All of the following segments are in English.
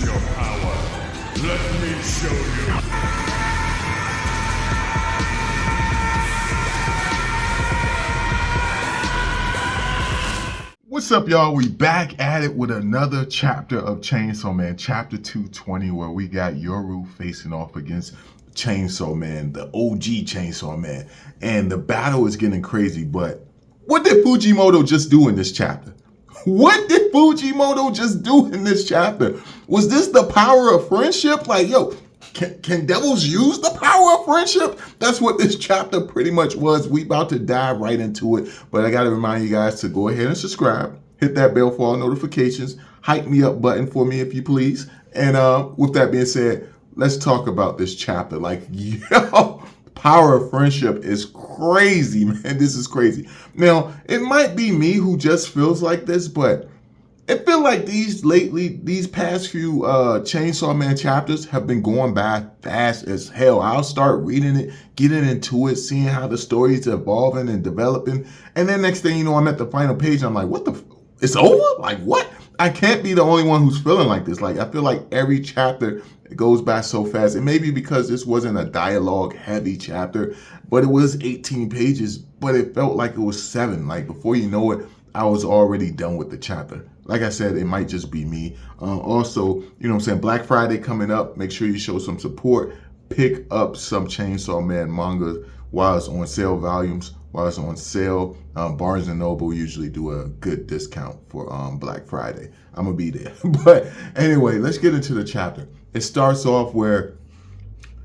Use your power. Let me show you. What's up, y'all? We back at it with another chapter of Chainsaw Man, chapter 220, where we got Yoru facing off against Chainsaw Man, the OG Chainsaw Man. And the battle is getting crazy, but what did Fujimoto just do in this chapter? What did Fujimoto just do in this chapter? Was this the power of friendship? Like, yo, can devils use the power of friendship? That's what this chapter pretty much was. We about to dive right into it, but I got to remind you guys to go ahead and subscribe, hit that bell for all notifications, hype me up button for me if you please. And with that being said, let's talk about this chapter. Like, yo, power of friendship is crazy, man. This is crazy. Now, it might be me who just feels like this, but it feels like these past few Chainsaw Man chapters have been going by fast as hell. I'll start reading it, getting into it, seeing how the story's evolving and developing. And then next thing you know, I'm at the final page. And I'm like, what the, it's over? Like, what? I can't be the only one who's feeling like this. Like, I feel like every chapter goes by so fast. It may be because this wasn't a dialogue heavy chapter, but it was 18 pages, but it felt like it was 7. Like, before you know it, I was already done with the chapter. Like I said, it might just be me. Also, you know what I'm saying, Black Friday coming up. Make sure you show some support. Pick up some Chainsaw Man manga while it's on sale, volumes while it's on sale. Barnes & Noble usually do a good discount for Black Friday. I'm going to be there. But anyway, let's get into the chapter. It starts off where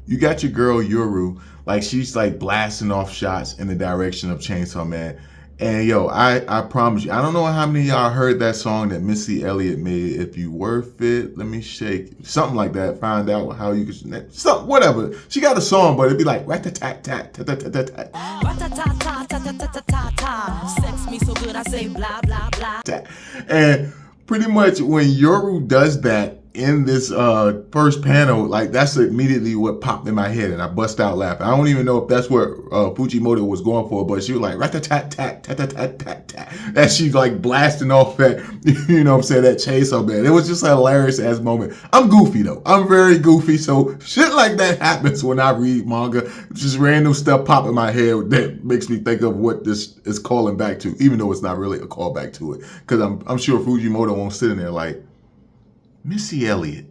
you got your girl Yoru. Like, she's like blasting off shots in the direction of Chainsaw Man. And yo, I promise you, I don't know how many of y'all heard that song that Missy Elliott made, If You Worth It, Let Me Shake, something like that. Find out how you can, something, whatever. She got a song, but it'd be like rat-a-tat-tat-tat-tat-tat-tat. Rat-a-tat-tat-tat-tat-tat. Sex me so good I say blah, blah, blah. And pretty much when Yoru does that in this first panel, like, that's immediately what popped in my head, and I bust out laughing. I don't even know if that's what Fujimoto was going for, but she was like rat-a-tat-tat-tat-tat-tat-tat, and she's like blasting off that, you know what I'm saying, that Chainsaw Man. It was just a hilarious ass moment. I'm goofy though. I'm very goofy, so shit like that happens when I read manga. Just random stuff pop in my head that makes me think of what this is calling back to, even though it's not really a callback to it, because I'm sure Fujimoto won't sit in there like, Missy Elliott,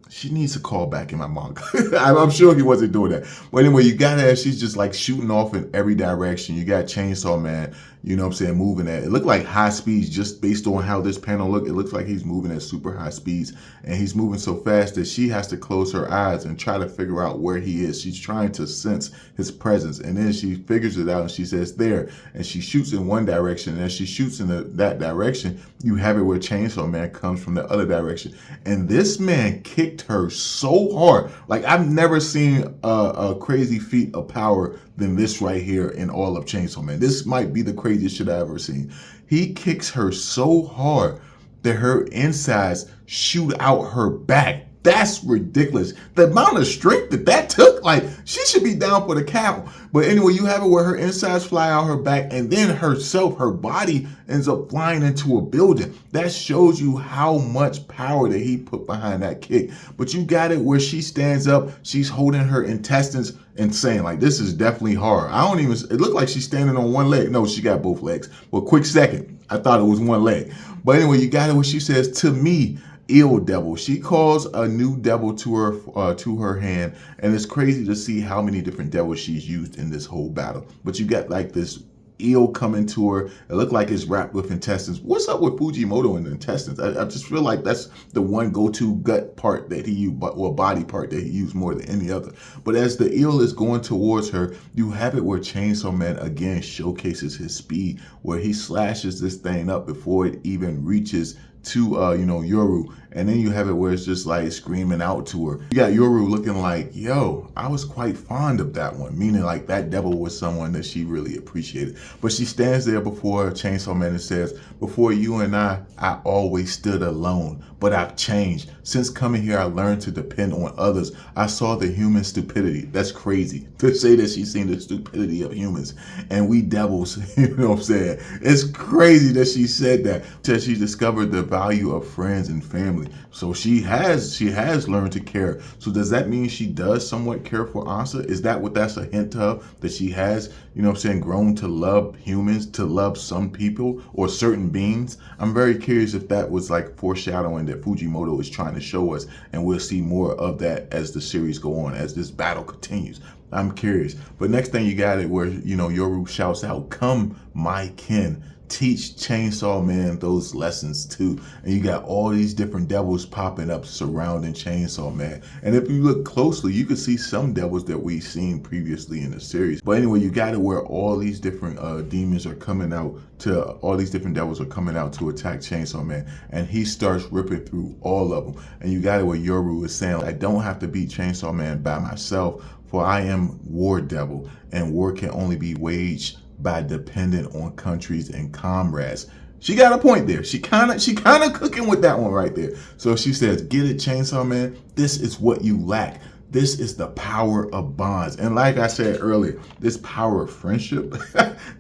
she needs a call back in my manga. I'm sure he wasn't doing that. But anyway, you got her, she's just like shooting off in every direction. You got Chainsaw Man, you know what I'm saying, moving at, it looked like high speeds just based on how this panel looked. It looks like he's moving at super high speeds, and he's moving so fast that she has to close her eyes and try to figure out where he is. She's trying to sense his presence, and then she figures it out and she says there, and she shoots in one direction, and as she shoots in that direction, you have it where Chainsaw Man comes from the other direction. And this man kicked her so hard. Like, I've never seen a crazy feat of power than this right here in all of Chainsaw Man. This might be the craziest shit I've ever seen. He kicks her so hard that her insides shoot out her back. That's ridiculous. The amount of strength that took, like, she should be down for the count. But anyway, you have it where her insides fly out her back, and then herself, her body ends up flying into a building. That shows you how much power that he put behind that kick. But you got it where she stands up, she's holding her intestines and saying, like, this is definitely hard. It looked like she's standing on one leg. No, she got both legs. Well, quick second, I thought it was one leg. But anyway, you got it where she says, to me, ill devil. She calls a new devil to her hand, and it's crazy to see how many different devils she's used in this whole battle. But you got like this eel coming to her. It looked like it's wrapped with intestines. What's up with Fujimoto and the intestines? I just feel like that's the one go-to gut part that he used, or body part that he used more than any other. But as the eel is going towards her, you have it where Chainsaw Man again showcases his speed, where he slashes this thing up before it even reaches to Yoru, and then you have it where it's just like screaming out to her. You got Yoru looking like, yo, I was quite fond of that one, meaning like that devil was someone that she really appreciated. But she stands there before Chainsaw Man and says, before you and I always stood alone, but I've changed. Since coming here, I learned to depend on others. I saw the human stupidity. That's crazy to say that she's seen the stupidity of humans, and we devils, you know what I'm saying? It's crazy that she said that, till she discovered the value of friends and family. So she has learned to care. So does that mean she does somewhat care for Asa? Is that what that's a hint of? That she has, you know what I'm saying, grown to love humans, to love some people or certain beings? I'm very curious if that was like foreshadowing that Fujimoto is trying to show us, and we'll see more of that as the series go on, as this battle continues. I'm curious. But next thing you got it where, you know, Yoru shouts out, "Come, my kin, teach Chainsaw Man those lessons too." And you got all these different devils popping up surrounding Chainsaw Man. And if you look closely, you can see some devils that we've seen previously in the series. But anyway, you got it where all these different demons are coming out to, all these different devils are coming out to attack Chainsaw Man. And he starts ripping through all of them. And you got it where Yoru is saying, "I don't have to beat Chainsaw Man by myself, for I am War Devil, and war can only be waged by dependent on countries and comrades." She got a point there. She kind of cooking with that one right there. So she says, "Get it, Chainsaw Man? This is what you lack. This is the power of bonds." And like I said earlier, this power of friendship,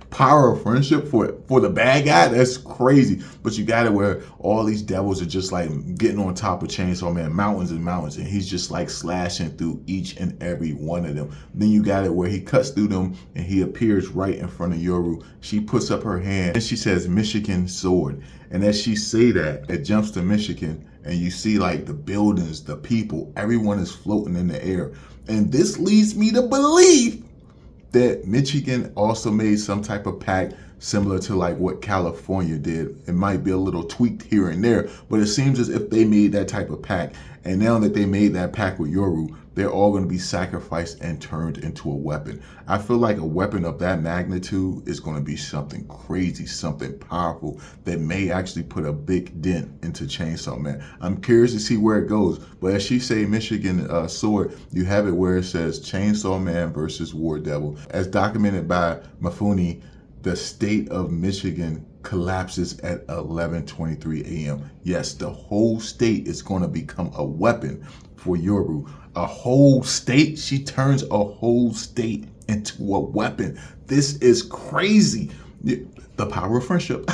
power of friendship for the bad guy, that's crazy. But you got it where all these devils are just like getting on top of Chainsaw Man, mountains and mountains, and he's just like slashing through each and every one of them. Then you got it where he cuts through them and he appears right in front of Yoru. She puts up her hand and she says, "Michigan sword." And as she say that, it jumps to Michigan, and you see like the buildings, the people, everyone is floating in the air. And this leads me to believe that Michigan also made some type of pact similar to like what California did. It might be a little tweaked here and there, but it seems as if they made that type of pact. And now that they made that pact with Yoru, they're all going to be sacrificed and turned into a weapon. I feel like a weapon of that magnitude is going to be something crazy, something powerful that may actually put a big dent into Chainsaw Man. I'm curious to see where it goes. But as she say, Michigan sword, you have it where it says Chainsaw Man versus War Devil. As documented by Mifune, the state of Michigan collapses at 11:23 a.m. Yes, the whole state is going to become a weapon for Yoru. A whole state? She turns a whole state into a weapon. This is crazy. The power of friendship.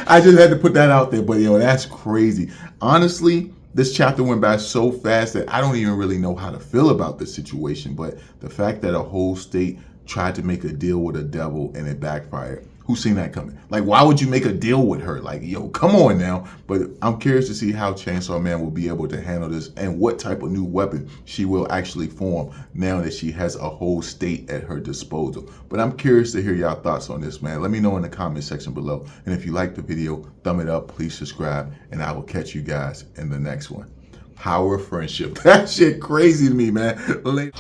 I just had to put that out there, but yo, that's crazy. Honestly, this chapter went by so fast that I don't even really know how to feel about this situation. But the fact that a whole state tried to make a deal with a devil and it backfired. Who's seen that coming? Like, why would you make a deal with her? Like, yo, come on now. But I'm curious to see how Chainsaw Man will be able to handle this and what type of new weapon she will actually form now that she has a whole state at her disposal. But I'm curious to hear y'all thoughts on this, man. Let me know in the comment section below. And if you like the video, thumb it up, please subscribe, and I will catch you guys in the next one. Power of friendship. That shit crazy to me, man. Later.